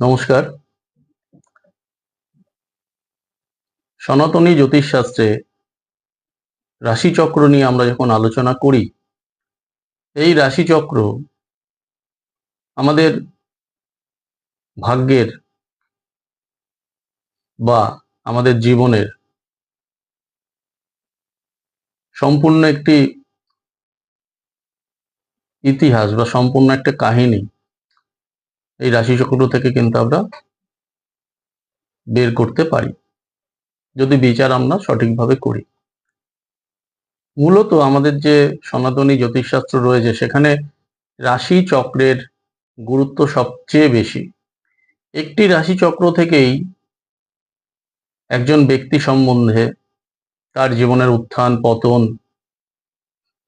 নমস্কার। সনাতনী জ্যোতিষশাস্ত্রে রাশিচক্র নিয়ে আমরা যখন আলোচনা করি, এই রাশিচক্র আমাদের ভাগ্যের বা আমাদের জীবনের সম্পূর্ণ একটি ইতিহাস বা সম্পূর্ণ একটা কাহিনী এই রাশিচক্র থেকে কিন্তু আমরা বের করতে পারি, যদি বিচার আমরা সঠিকভাবে করি। মূলত আমাদের যে সনাতনী জ্যোতিষশাস্ত্র রয়েছে, সেখানে রাশিচক্রের গুরুত্ব সবচেয়ে বেশি। একটি রাশিচক্র থেকেই একজন ব্যক্তি সম্বন্ধে, তার জীবনের উত্থান পতন,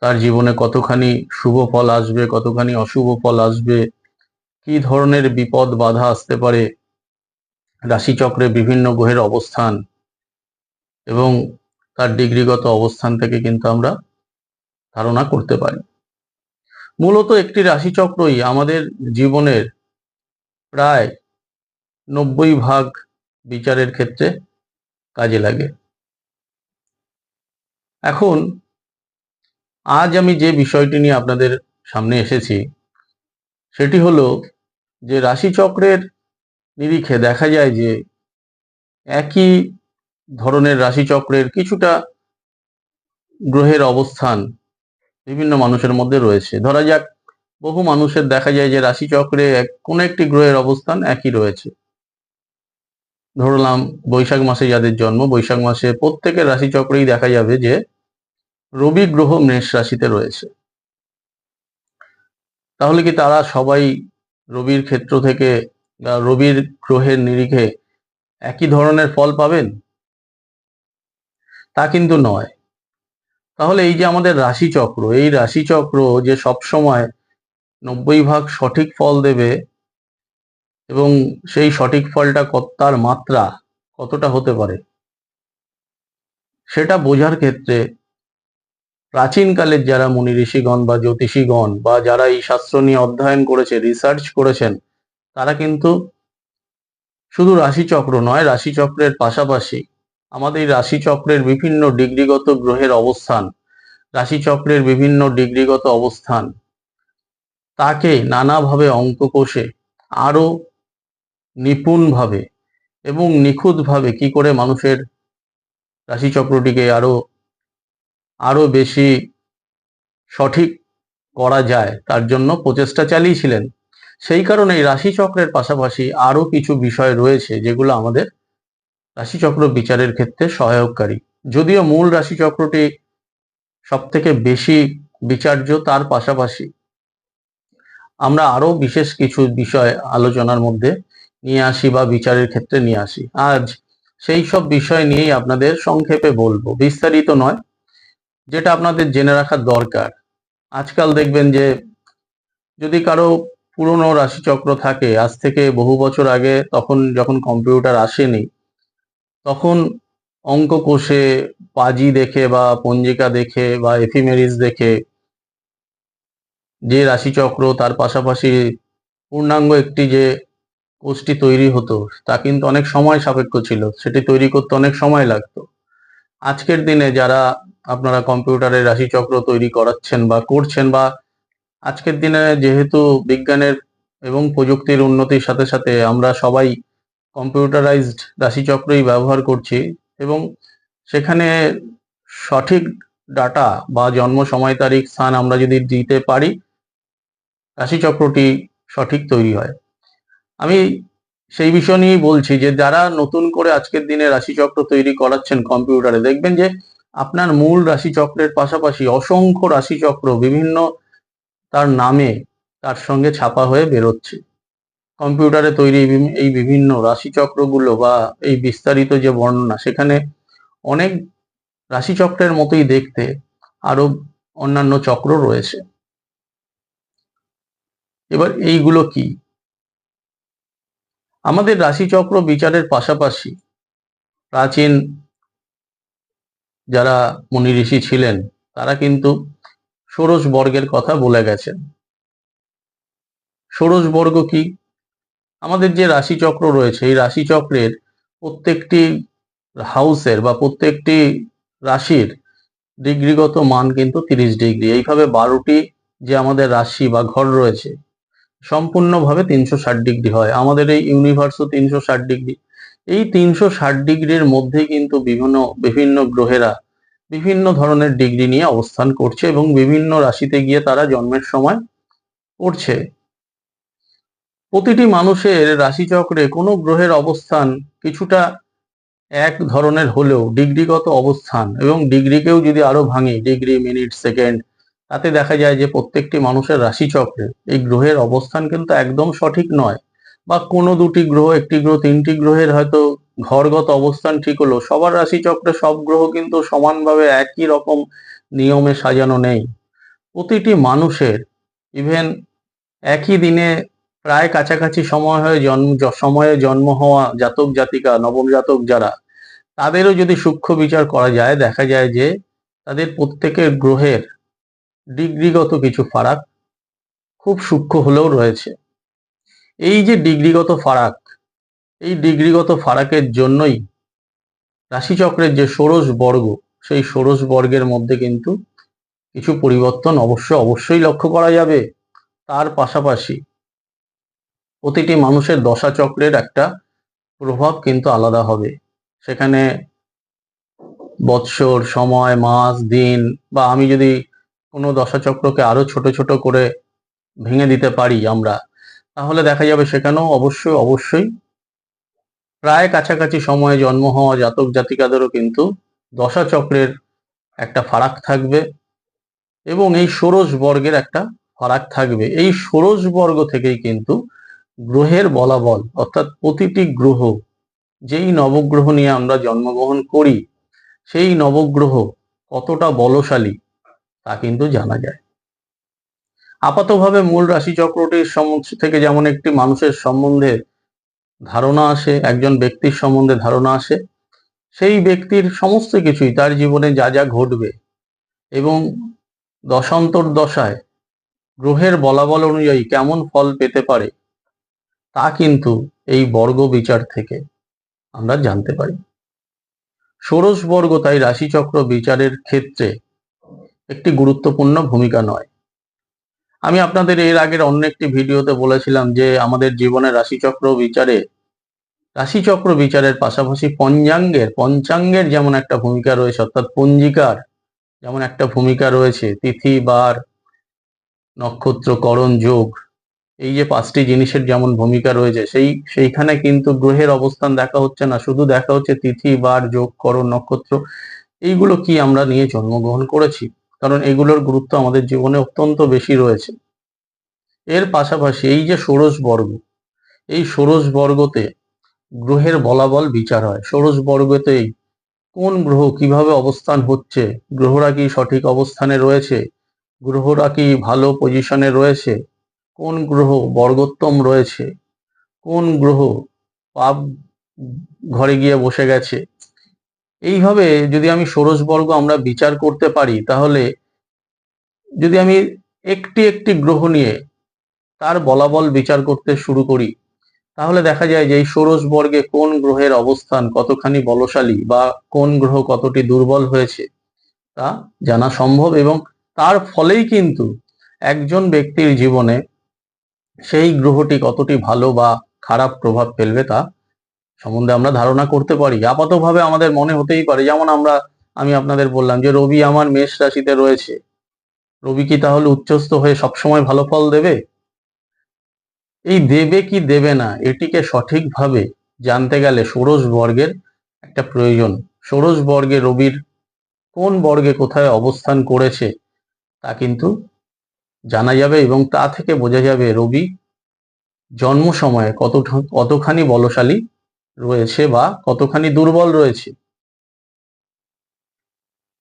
তার জীবনে কতখানি শুভ ফল আসবে, কতখানি অশুভ ফল আসবে, কি ধরনের বিপদ বাধা আসতে পারে, রাশিচক্রে বিভিন্ন গ্রহের অবস্থান এবং তার ডিগ্রিগত অবস্থান থেকে কিন্তু আমরা ধারণা করতে পারি। মূলত একটি রাশিচক্রই আমাদের জীবনের প্রায় 90 ভাগ বিচারের ক্ষেত্রে কাজে লাগে। এখন আজ আমি যে বিষয়টি নিয়ে আপনাদের সামনে এসেছি, সেটি হলো যে রাশিচক্রের নিরিখে দেখা যায় যে একই ধরনের রাশিচক্রের কিছুটা গ্রহের অবস্থান বিভিন্ন মানুষের মধ্যে রয়েছে। ধরা যাক, বহু মানুষের দেখা যায় যে রাশিচক্রে কোনো একটি গ্রহের অবস্থান একই রয়েছে। ধরলাম বৈশাখ মাসে যাদের জন্ম, বৈশাখ মাসে প্রত্যেকের রাশিচক্রেই দেখা যাবে যে রবি গ্রহ মেষ রাশিতে রয়েছে। তাহলে কি তারা সবাই রবির ক্ষেত্র থেকে বা রবির গ্রহের নিরিখে একই ধরনের ফল পাবেন? তা কিন্তু নয়। তাহলে এই যে আমাদের রাশিচক্র, এই রাশিচক্র যে সবসময় 90 ভাগ সঠিক ফল দেবে এবং সেই সঠিক ফলটা তার মাত্রা কতটা হতে পারে, সেটা বোঝার ক্ষেত্রে প্রাচীনকালের যারা মুনি ঋষিগণ বা জ্যোতিষীগণ বা যারা এই শাস্ত্র নিয়ে অধ্যয়ন করেছে, রিসার্চ করেছেন, তারা কিন্তু শুধু রাশিচক্র নয়, রাশিচক্রের পাশাপাশি আমাদের এই রাশিচক্রের বিভিন্ন ডিগ্রিগত গ্রহের অবস্থান, রাশিচক্রের বিভিন্ন ডিগ্রিগত অবস্থান, তাকে নানাভাবে অঙ্ক কষে আরো নিপুণভাবে এবং নিখুঁতভাবে কি করে মানুষের রাশিচক্রটিকে আরো বেশি সঠিক করা যায়, তার জন্য প্রচেষ্টা চালিয়েছিলেন। সেই কারণে এই রাশিচক্রের পাশাপাশি আরো কিছু বিষয় রয়েছে যেগুলো আমাদের রাশিচক্র বিচারের ক্ষেত্রে সহায়ককারী। যদিও মূল রাশিচক্রটি সব থেকে বেশি বিচার্য, তার পাশাপাশি আমরা আরো বিশেষ কিছু বিষয় আলোচনার মধ্যে নিয়ে আসি বা বিচারের ক্ষেত্রে নিয়ে আসি। আজ সেই সব বিষয় নিয়েই আপনাদের সংক্ষেপে বলবো, বিস্তারিত নয়, যেটা আপনাদের জেনে রাখার দরকার। আজকাল দেখবেন যে যদি কারো পুরনো রাশিচক্র থাকে, আজ থেকে বহু বছর আগে, তখন যখন কম্পিউটার আসেনি, তখন অঙ্ক কষে, পাজি দেখে বা পঞ্জিকা দেখে বা এফিমেরিস দেখে যে রাশিচক্র, তার পাশাপাশি পূর্ণাঙ্গ একটি যে কোষটি তৈরি হতো, তা কিন্তু অনেক সময় সাপেক্ষ ছিল, সেটি তৈরি করতে অনেক সময় লাগতো। আজকের দিনে যারা আপনারা কম্পিউটারে রাশিচক্র তৈরি করাচ্ছেন বা করছেন, বা আজকের দিনে যেহেতু বিজ্ঞানের এবং প্রযুক্তির উন্নতির সাথে সাথে আমরা সবাই কম্পিউটারাইজড রাশিচক্রই ব্যবহার করছি, এবং সেখানে সঠিক ডাটা বা জন্ম সময় তারিখ স্থান আমরা যদি দিতে পারি, রাশিচক্রটি সঠিক তৈরি হয়। আমি সেই বিষয় নিয়েই বলছি যে যারা নতুন করে আজকের দিনে রাশিচক্র তৈরি করাচ্ছেন কম্পিউটারে, দেখবেন যে আপনার মূল রাশিচক্রের পাশাপাশি অসংখ্য রাশিচক্র বিভিন্ন তার নামে তার সঙ্গে ছাপা হয়ে বেরোচ্ছে। কম্পিউটারে তৈরি এই বিভিন্ন রাশিচক্রগুলো বা এই বিস্তারিত যে বর্ণনা, সেখানে অনেক রাশিচক্রের মতোই দেখতে আরো অন্যান্য চক্র রয়েছে। এবার এইগুলো কি? আমাদের রাশিচক্র বিচারের পাশাপাশি প্রাচীন যারা মুনি ঋষি ছিলেন, তারা কিন্তু ষোড়শ বর্গের কথা বলে গেছেন। ষোড়শ বর্গ কি? আমাদের যে রাশিচক্র রয়েছে এই রাশিচক্রের প্রত্যেকটি হাউসের বা প্রত্যেকটি রাশির ডিগ্রিগত মান কিন্তু 30 ডিগ্রি। এইভাবে 12টি যে আমাদের রাশি বা ঘর রয়েছে সম্পূর্ণভাবে 360 ডিগ্রি হয়। আমাদের এই ইউনিভার্সও 360 ডিগ্রি। এই 360 ডিগ্রির মধ্যে কিন্তু বিভিন্ন বিভিন্ন গ্রহেরা বিভিন্ন ধরনের ডিগ্রি নিয়ে অবস্থান করছে এবং বিভিন্ন রাশিতে গিয়ে তারা জন্মের সময় পড়ছে। প্রতিটি মানুষের রাশিচক্রে কোনো গ্রহের অবস্থান কিছুটা এক ধরনের হলেও ডিগ্রিগত অবস্থান এবং ডিগ্রিকেও যদি আরো ভাঙি, ডিগ্রি, মিনিট, সেকেন্ড, তাতে দেখা যায় যে প্রত্যেকটি মানুষের রাশিচক্রে এই গ্রহের অবস্থান কিন্তু একদম সঠিক নয়। বা কোনো দুটি গ্রহ, একটি গ্রহ, তিনটি গ্রহের হয়তো ঘরগত অবস্থান ঠিক হলো, সবার রাশিচক্রে সব গ্রহ কিন্তু সমানভাবে একই রকম নিয়মে সাজানো নেই। প্রতিটি মানুষের ইভেন একই দিনে প্রায় কাছাকাছি সময়ে জন্ম হওয়া জাতক জাতিকা, নবজাতক যারা, তাদেরও যদি সূক্ষ্ম বিচার করা যায় দেখা যায় যে তাদের প্রত্যেকের গ্রহের ডিগ্রিগত কিছু ফারাক খুব সূক্ষ্ম হলেও রয়েছে। এই যে ডিগ্রিগত ফারাক, এই ডিগ্রিগত ফারাকের জন্যই রাশিচক্রের যে ষোড়শ বর্গ, সেই ষোড়শ বর্গের মধ্যে কিন্তু কিছু পরিবর্তন অবশ্যই লক্ষ্য করা যাবে। তার পাশাপাশি প্রতিটি মানুষের দশা চক্রের একটা প্রভাব কিন্তু আলাদা হবে। সেখানে বৎসর, সময়, মাস, দিন, বা আমি যদি কোনো দশাচক্রকে আরো ছোট ছোট করে ভেঙে দিতে পারি আমরা, তাহলে দেখা যাবে সেখানেও অবশ্যই প্রায় কাছাকাছি সময়ে জন্ম হওয়া জাতক জাতিকাদেরও কিন্তু দশাচক্রের একটা ফারাক থাকবে এবং এই ষোড়শ বর্গের একটা ফারাক থাকবে। এই ষোড়শ বর্গ থেকেই কিন্তু গ্রহের বলাবল, অর্থাৎ প্রতিটি গ্রহ, যেই নবগ্রহ নিয়ে আমরা জন্মগ্রহণ করি, সেই নবগ্রহ কতটা বলশালী তা কিন্তু জানা যায়। আপাতভাবে মূল রাশিচক্রটির থেকে যেমন একটি মানুষের সম্বন্ধে ধারণা আসে, একজন ব্যক্তির সম্বন্ধে ধারণা আসে, সেই ব্যক্তির সমস্ত কিছুই তার জীবনে যা যা ঘটবে এবং দশান্তর দশায় গ্রহের বলাবল অনুযায়ী কেমন ফল পেতে পারে তা কিন্তু এই বর্গ বিচার থেকে আমরা জানতে পারি। ষোড়শ বর্গ তাই রাশিচক্র বিচারের ক্ষেত্রে একটি গুরুত্বপূর্ণ ভূমিকা নয়। আমি আপনাদের এর আগের অন্য একটি ভিডিওতে বলেছিলাম যে আমাদের জীবনে রাশিচক্র বিচারের পাশাপাশি পঞ্চাঙ্গের যেমন একটা ভূমিকা রয়েছে, অর্থাৎ পঞ্জিকার যেমন একটা ভূমিকা রয়েছে, তিথি, বার, নক্ষত্র, করণ, যোগ, এই যে 5টি জিনিসের যেমন ভূমিকা রয়েছে, সেইখানে কিন্তু গ্রহের অবস্থান দেখা হচ্ছে না, শুধু দেখা হচ্ছে তিথি, বার, যোগ, করণ, নক্ষত্র, এইগুলো কি আমরা নিয়ে জন্মগ্রহণ করেছি, কারণ এগুলোর গুরুত্ব আমাদের জীবনে অত্যন্ত বেশি রয়েছে। এর পাশাপাশি এই যে ষোড়শ বর্গ, এই ষোড়শ বর্গতে গ্রহের বলাবল বিচার হয়। ষোড়শ বর্গতেই কোন গ্রহ কিভাবে অবস্থান হচ্ছে, গ্রহরা কি সঠিক অবস্থানে রয়েছে, গ্রহরা কি ভালো পজিশনে রয়েছে, কোন গ্রহ বর্গোত্তম রয়েছে, কোন গ্রহ পাপ ঘরে গিয়ে বসে গেছে, এইভাবে যদি আমি ষোড়শ বর্গ আমরা বিচার করতে পারি, তাহলে যদি আমি একটি একটি গ্রহ নিয়ে তার বলাবল বিচার করতে শুরু করি, তাহলে দেখা যায় যে এই ষোড়শ বর্গে কোন গ্রহের অবস্থান কতখানি বলশালী বা কোন গ্রহ কতটি দুর্বল হয়েছে তা জানা সম্ভব এবং তার ফলেই কিন্তু একজন ব্যক্তির জীবনে সেই গ্রহটি কতটি ভালো বা খারাপ প্রভাব ফেলবে তা সম্বন্ধে আমরা ধারণা করতে পারি। আপাতভাবে আমাদের মনে হতেই পারে, যেমন আমি আপনাদের বললাম যে রবি আমার মেষ রাশিতে রয়েছে, রবি কি তাহলে উচ্চস্থ হয়ে সবসময় ভালো ফল দেবে? এই দেবে কি দেবে না এটিকে সঠিকভাবে জানতে গেলে ষোড়শ বর্গের একটা প্রয়োজন। ষোড়শ বর্গে রবির কোন বর্গে কোথায় অবস্থান করেছে তা কিন্তু জানা যাবে এবং তা থেকে বোঝা যাবে রবি জন্ম সময়ে কতখানি বলশালী রয়েছে বা কতখানি দুর্বল রয়েছে।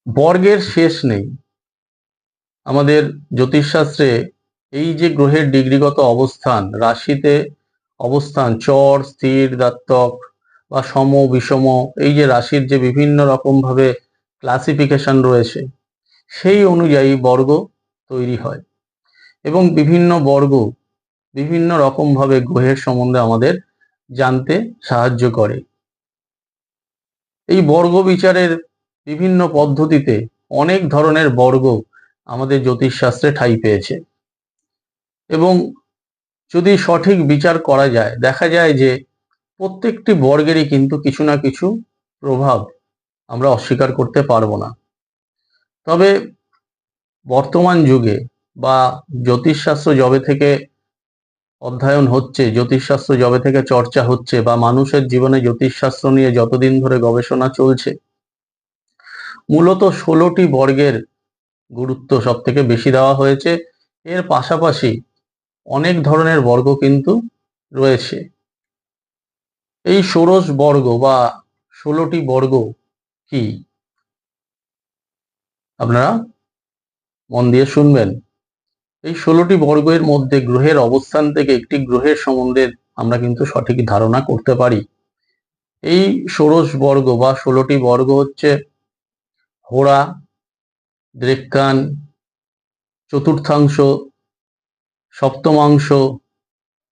বর্গের শেষ নেই। আমাদের জ্যোতিষশাস্ত্রে এই যে গ্রহের ডিগ্রিগত অবস্থান, রাশিতে অবস্থান, চর, স্থির, দাত্তক বা সম, বিষম, এই যে রাশির যে বিভিন্ন রকম ভাবে ক্লাসিফিকেশন রয়েছে, সেই অনুযায়ী বর্গ তৈরি হয় এবং বিভিন্ন বর্গ বিভিন্ন রকমভাবে গ্রহের সম্বন্ধে আমাদের জানতে সাহায্য করে। এই বর্গ বিচারের বিভিন্ন পদ্ধতিতে অনেক ধরনের বর্গ আমাদের জ্যোতিষশাস্ত্রে ঠাঁই পেয়েছে, এবং যদি সঠিক বিচার করা যায় দেখা যায় যে প্রত্যেকটি বর্গেরই কিন্তু কিছু না কিছু প্রভাব আমরা অস্বীকার করতে পারবো না। তবে বর্তমান যুগে বা জ্যোতিষশাস্ত্র যবে থেকে অধ্যয়ন হচ্ছে, জ্যোতিষশাস্ত্র যবে থেকে চর্চা হচ্ছে, বা মানুষের জীবনে জ্যোতিষশাস্ত্র নিয়ে যতদিন ধরে গবেষণা চলছে, মূলত 16টি বর্গের গুরুত্ব সব থেকে বেশি দেওয়া হয়েছে। এর পাশাপাশি অনেক ধরনের বর্গ কিন্তু রয়েছে। এই ষোড়শ বর্গ বা 16টি বর্গ কি, আপনারা মন দিয়ে শুনবেন। এই 16টি বর্গের মধ্যে গ্রহের অবস্থান থেকে একটি গ্রহের সম্বন্ধে আমরা কিন্তু সঠিক ধারণা করতে পারি। এই ষোড়শ বর্গ বা 16টি বর্গ হচ্ছে হোরা, দ্রেক্কান, চতুর্থাংশ, সপ্তমাংশ,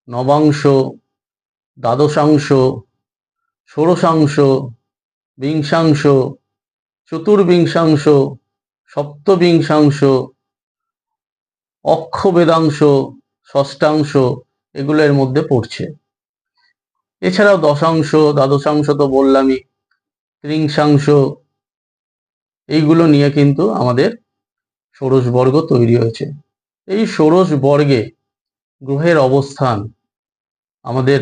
নবাংশ, দ্বাদশাংশ, ষোড়শাংশ, বিংশাংশ, চতুর্বিংশাংশ, সপ্তবিংশাংশ, অক্ষবেদাংশ, ষষ্ঠাংশ, এগুলো এর মধ্যে পড়ছে। এছাড়াও দশাংশ, দ্বাদশাংশ তো বললামই, ত্রিংশাংশ, এইগুলো নিয়ে কিন্তু আমাদের ষোড়শ বর্গ তৈরি হয়েছে। এই ষোড়শ বর্গে গ্রহের অবস্থান, আমাদের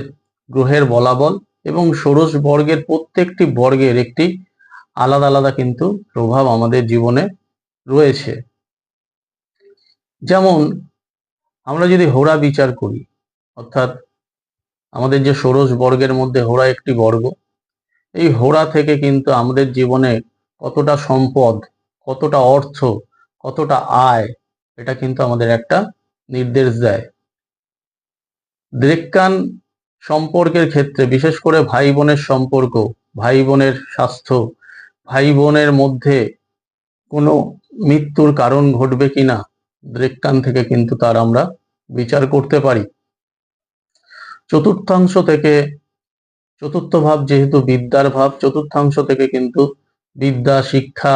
গ্রহের বলাবল এবং ষোড়শ বর্গের প্রত্যেকটি বর্গের একটি আলাদা আলাদা কিন্তু প্রভাব আমাদের জীবনে রয়েছে। যেমন আমরা যদি হোরা বিচার করি, অর্থাৎ আমাদের যে ষোড়শ বর্গের মধ্যে হোরা একটি বর্গ, এই হোরা থেকে কিন্তু আমাদের জীবনে কতটা সম্পদ, কতটা অর্থ, কতটা আয়, এটা কিন্তু আমাদের একটা নির্দেশ দেয়। দ্রেক্কান সম্পর্কের ক্ষেত্রে বিশেষ করে ভাই বোনের সম্পর্ক, ভাই বোনের স্বাস্থ্য, ভাই বোনের মধ্যে কোনো মৃত্যুর কারণ ঘটবে কিনা, দ্রেক্কান থেকে কিন্তু তার আমরা বিচার করতে পারি। চতুর্থাংশ থেকে, চতুর্থ ভাব যেহেতু বিদ্যার ভাব, চতুর্থাংশ থেকে কিন্তু বিদ্যা, শিক্ষা,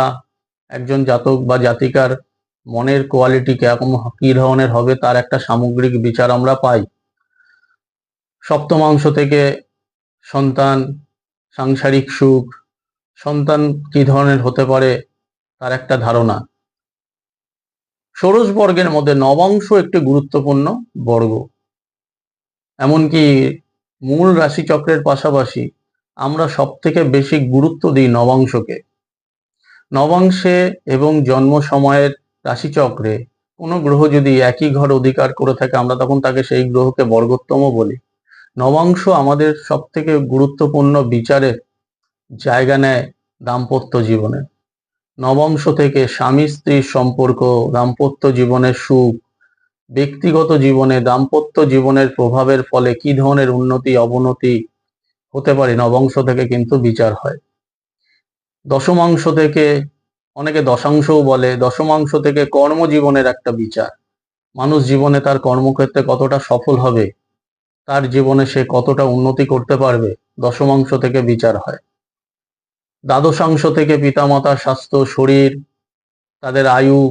একজন জাতক বা জাতিকার মনের কোয়ালিটি কেমন, কি ধরনের হবে, তার একটা সামগ্রিক বিচার আমরা পাই। সপ্তমাংশ থেকে সন্তান, সাংসারিক সুখ, সন্তান কি ধরনের হতে পারে তার একটা ধারণা। ষোড়শ বর্গের মধ্যে নবাংশ একটি গুরুত্বপূর্ণ বর্গ। এমনকি মূল রাশিচক্রের পাশাপাশি আমরা সব থেকে বেশি গুরুত্ব দিই নবাংশকে। নবাংশে এবং জন্ম সময়ের রাশিচক্রে কোনো গ্রহ যদি একই ঘর অধিকার করে থাকে, আমরা তখন তাকে সেই গ্রহকে বর্গোত্তম বলি। নবাংশ আমাদের সব থেকে গুরুত্বপূর্ণ বিচারের জায়গা নেয় দাম্পত্য জীবনে। নবাংশ থেকে স্বামী স্ত্রীর সম্পর্ক, দাম্পত্য জীবনের সুখ, ব্যক্তিগত জীবনে দাম্পত্য জীবনের প্রভাবের ফলে কি ধরনের উন্নতি অবনতি হতে পারে, নবাংশ থেকে কিন্তু বিচার হয়। দশমাংশ থেকে, অনেকে দশাংশও বলে, দশমাংশ থেকে কর্মজীবনের একটা বিচার। মানুষ জীবনে তার কর্মক্ষেত্রে কতটা সফল হবে, তার জীবনে সে কতটা উন্নতি করতে পারবে, দশমাংশ থেকে বিচার হয়। দ্বাদশাংশ থেকে পিতামাতার স্বাস্থ্য, শরীর, তাদের আয়ু,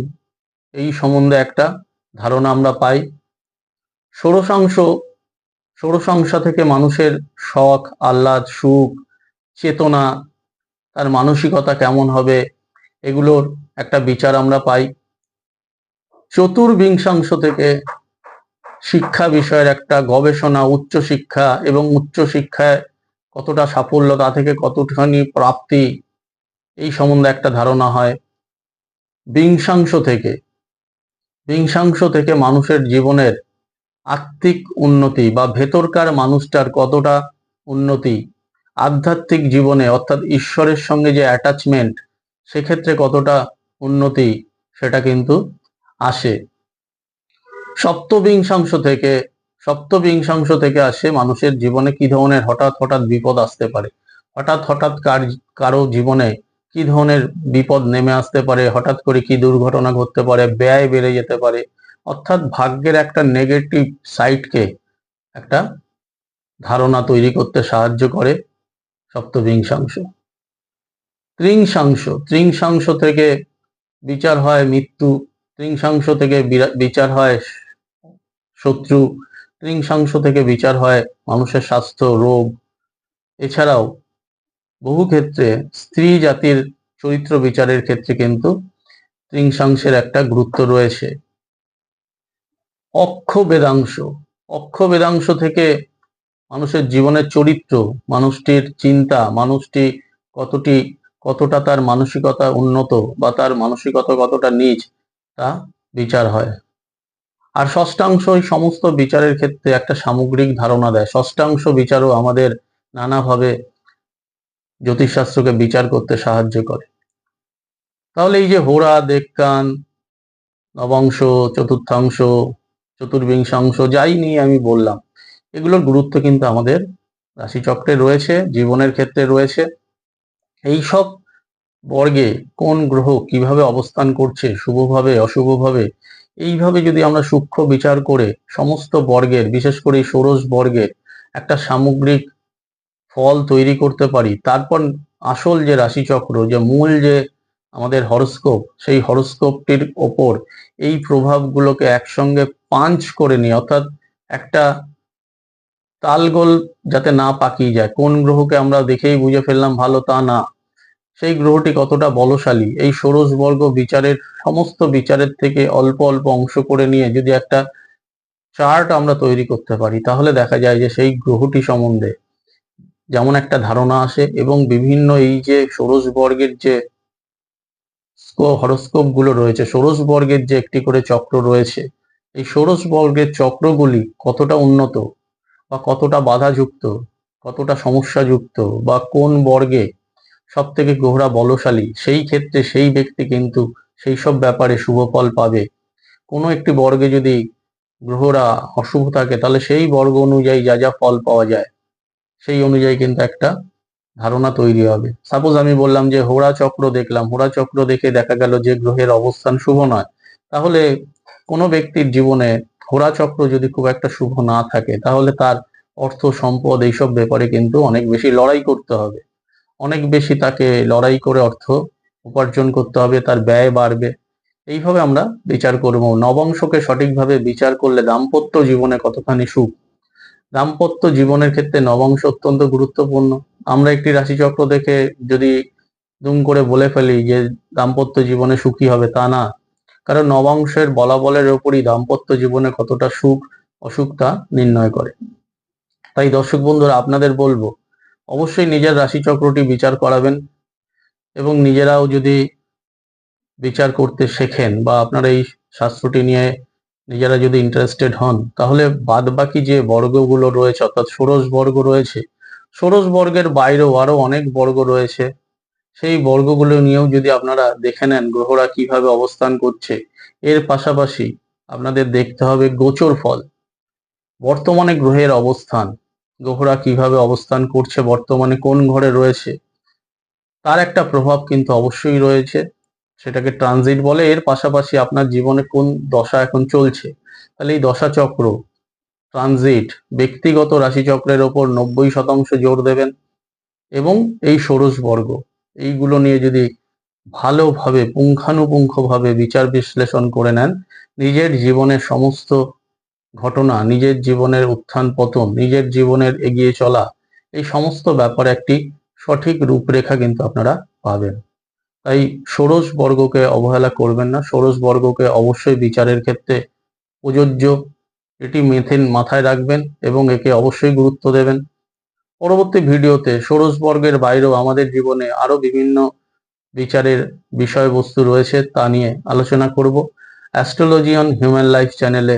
এই সম্বন্ধে একটা ধারণা আমরা পাই। ষোড়শাংশ, ষোড়শাংশ থেকে মানুষের শখ, আহ্লাদ, সুখ, চেতনা, তার মানসিকতা কেমন হবে, এগুলোর একটা বিচার আমরা পাই। চতুর্বিংশাংশ থেকে শিক্ষা বিষয়ের একটা গবেষণা, উচ্চশিক্ষা এবং উচ্চশিক্ষায় কতটা সাফল্য, তা থেকে কতখানি প্রাপ্তি, এই সম্বন্ধে একটা ধারণা হয়। বিংশাংশ থেকে, বিংশাংশ থেকে মানুষের জীবনের আত্মিক উন্নতি বা ভেতরকার মানুষটার কতটা উন্নতি, আধ্যাত্মিক জীবনে অর্থাৎ ঈশ্বরের সঙ্গে যে অ্যাটাচমেন্ট, সেক্ষেত্রে কতটা উন্নতি, সেটা কিন্তু আসে। সপ্তবিংশাংশ থেকে, সপ্তবিংশাংশ থেকে আসে মানুষের জীবনে কি ধরনের হঠাৎ হঠাৎ বিপদ আসতে পারে, হঠাৎ হঠাৎ কারো জীবনে কি ধরনের বিপদ নেমে আসতে পারে, হঠাৎ করে কি দুর্ঘটনা ঘটতে পারে, ব্যয় বেড়ে যেতে পারে, অর্থাৎ ভাগ্যের একটা নেগেটিভ সাইডকে একটা ধারণা তৈরি করতে সাহায্য করে সপ্তবিংশাংশ। ত্রিংশাংশ থেকে বিচার হয় মৃত্যু, ত্রিংশাংশ থেকে বিচার হয় শত্রু, ত্রিংশাংশ থেকে বিচার হয় মানুষের স্বাস্থ্য, রোগ। এছাড়াও বহু ক্ষেত্রে স্ত্রী জাতির চরিত্র বিচারের ক্ষেত্রে কিন্তু ত্রিংশাংশের একটা গুরুত্ব রয়েছে। অক্ষ বেদাংশ থেকে মানুষের জীবনের চরিত্র, মানুষটির চিন্তা, মানুষটি কতটা তার মানসিকতা উন্নত বা তার মানসিকতা কতটা নীচ, তা বিচার হয়। আর ষষ্ঠাংশ এই সমস্ত বিচারের ক্ষেত্রে একটা সামগ্রিক ধারণা দেয়। ষষ্ঠাংশ বিচারও আমাদের নানাভাবে জ্যোতিষশাস্ত্রকে বিচার করতে সাহায্য করে। তাহলে এই যে হোরা, দেবকান, নবাংশ, চতুর্থাংশ, চতুর্বিংশাংশ যাই নিয়ে আমি বললাম, এগুলোর গুরুত্ব কিন্তু আমাদের রাশিচক্রে রয়েছে, জীবনের ক্ষেত্রে রয়েছে। এই সব বর্গে কোন গ্রহ কিভাবে অবস্থান করছে, শুভভাবে অশুভভাবে, এইভাবে যদি আমরা সূক্ষ্ম বিচার করে সমস্ত বর্গের, বিশেষ করে ষোড়শ বর্গের একটা সামগ্রিক ফল তৈরি করতে পারি, তারপর আসল যে রাশিচক্র, যে মূল যে আমাদের হরস্কোপ, সেই হরস্কোপটির ওপর এই প্রভাবগুলোকে একসঙ্গে পাঞ্চ করে নিয়ে, অর্থাৎ একটা তালগোল যাতে না পাকিয়ে যায়, কোন গ্রহকে আমরা দেখেই বুঝে ফেললাম ভালো তা না, সেই গ্রহটি কতটা বলশালী, এই ষোড়শ বর্গ বিচারের সমস্ত বিচারের থেকে অল্প অল্প অংশ করে নিয়ে যদি একটা চার্ট আমরা তৈরি করতে পারি, তাহলে দেখা যায় যে সেই গ্রহটি সম্বন্ধে যেমন একটা ধারণা আসে, এবং বিভিন্ন এই যে ষোড়শ বর্গের যে হরস্কোপ গুলো রয়েছে, ষোড়শ বর্গের যে একটি করে চক্র রয়েছে, এই ষোড়শ বর্গের চক্রগুলি কতটা উন্নত বা কতটা বাধাযুক্ত, কতটা সমস্যাযুক্ত, বা কোন বর্গে সব থেকে গ্রহরা বলশালী, সেই ক্ষেত্রে সেই ব্যক্তি কিন্তু সেই সব ব্যাপারে শুভ ফল পাবে। কোনো একটি বর্গে যদি গ্রহরা অশুভ থাকে, তাহলে সেই বর্গ অনুযায়ী যা যা ফল পাওয়া যায়, সেই অনুযায়ী কিন্তু একটা ধারণা তৈরি হবে। সাপোজ আমি বললাম যে হোরা চক্র দেখলাম, হোরা চক্র দেখে দেখা গেল যে গ্রহের অবস্থান শুভ নয়, তাহলে কোনো ব্যক্তির জীবনে হোরা চক্র যদি খুব একটা শুভ না থাকে, তাহলে তার অর্থ সম্পদ এইসব ব্যাপারে কিন্তু অনেক বেশি লড়াই করতে হবে, অনেক বেশি তাকে লড়াই করে অর্থ উপার্জন করতে হবে, তার ব্যয় বাড়বে। এইভাবে আমরা বিচার করব। নবংশকে সঠিকভাবে বিচার করলে দাম্পত্য জীবনে কতখানি সুখ, দাম্পত্য জীবনের ক্ষেত্রে নবংশ অত্যন্ত গুরুত্বপূর্ণ। আমরা একটি রাশিচক্র দেখে যদি দুম করে বলে ফেলি যে দাম্পত্য জীবনে সুখী হবে, তা না, কারণ নবাংশের বলাবলের ওপরই দাম্পত্য জীবনে কতটা সুখ অসুখ তা নির্ণয় করে। তাই দর্শক বন্ধুরা, আপনাদের বলবো অবশ্যই নিজের রাশিচক্রটি বিচার করাবেন, এবং নিজেরাও যদি বিচার করতে শেখেন বা আপনারা এই শাস্ত্রটি নিয়ে নিজেরা যদি ইন্টারেস্টেড হন, তাহলে বাদ বাকি যে বর্গগুলো রয়েছে, অর্থাৎ ষোড়শ বর্গ রয়েছে, ষোড়শ বর্গের বাইরেও আরো অনেক বর্গ রয়েছে, সেই বর্গগুলো নিয়েও যদি আপনারা দেখে নেন গ্রহরা কিভাবে অবস্থান করছে। এর পাশাপাশি আপনাদের দেখতে হবে গোচর ফল, বর্তমানে গ্রহের অবস্থান, গ্রহরা কিভাবে অবস্থান করছে, বর্তমানে কোন ঘরে রয়েছে, তার একটা প্রভাব কিন্তু অবশ্যই রয়েছে, সেটাকে ট্রানজিট বলে। এর পাশাপাশি আপনার জীবনে কোন দশা এখন চলছে, তাহলে এই দশা চক্র, ট্রানজিট, ব্যক্তিগত রাশিচক্রের ওপর 90% জোর দেবেন, এবং এই ষোড়শ বর্গ, এইগুলো নিয়ে যদি ভালোভাবে পুঙ্খানুপুঙ্খভাবে বিচার বিশ্লেষণ করে নেন, নিজের জীবনের সমস্ত ঘটনা, নিজের জীবনের উত্থান পতন, নিজের জীবনের এগিয়ে চলা, এই সমস্ত ব্যাপারে একটি সঠিক রূপরেখা কিন্তু আপনারা পাবেন। তাই ষোড়শ বর্গকে অবহেলা করবেন না, ষোড়শ বর্গকে অবশ্যই বিচারের ক্ষেত্রে প্রযোজ্য, এটি মাথায় রাখবেন এবং একে অবশ্যই গুরুত্ব দেবেন। পরবর্তী ভিডিওতে ষোড়শ বর্গের বাইরেও আমাদের জীবনে আরো বিভিন্ন বিচারের বিষয়বস্তু রয়েছে, তা নিয়ে আলোচনা করব। অ্যাস্ট্রোলজি অন হিউম্যান লাইফ চ্যানেলে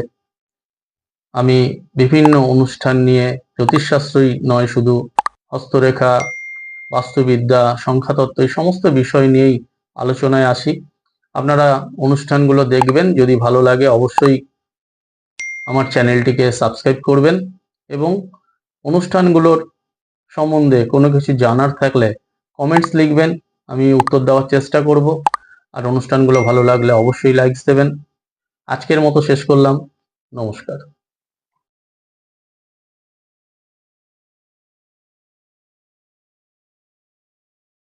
আমি বিভিন্ন অনুষ্ঠান নিয়ে, জ্যোতিষশাস্ত্রই নয় শুধু, হস্তরেখা, বাস্তুবিদ্যা, সংখ্যাতত্ত্ব, এই সমস্ত বিষয় নিয়েই আলোচনায় আসি। আপনারা অনুষ্ঠানগুলো দেখবেন, যদি ভালো লাগে অবশ্যই আমার চ্যানেলটিকে সাবস্ক্রাইব করবেন, এবং অনুষ্ঠানগুলোর সম্বন্ধে কোনো কিছু জানার থাকলে কমেন্টস লিখবেন, আমি উত্তর দেওয়ার চেষ্টা করব। আর অনুষ্ঠানগুলো ভালো লাগলে অবশ্যই লাইকস দেবেন। আজকের মতো শেষ করলাম, নমস্কার।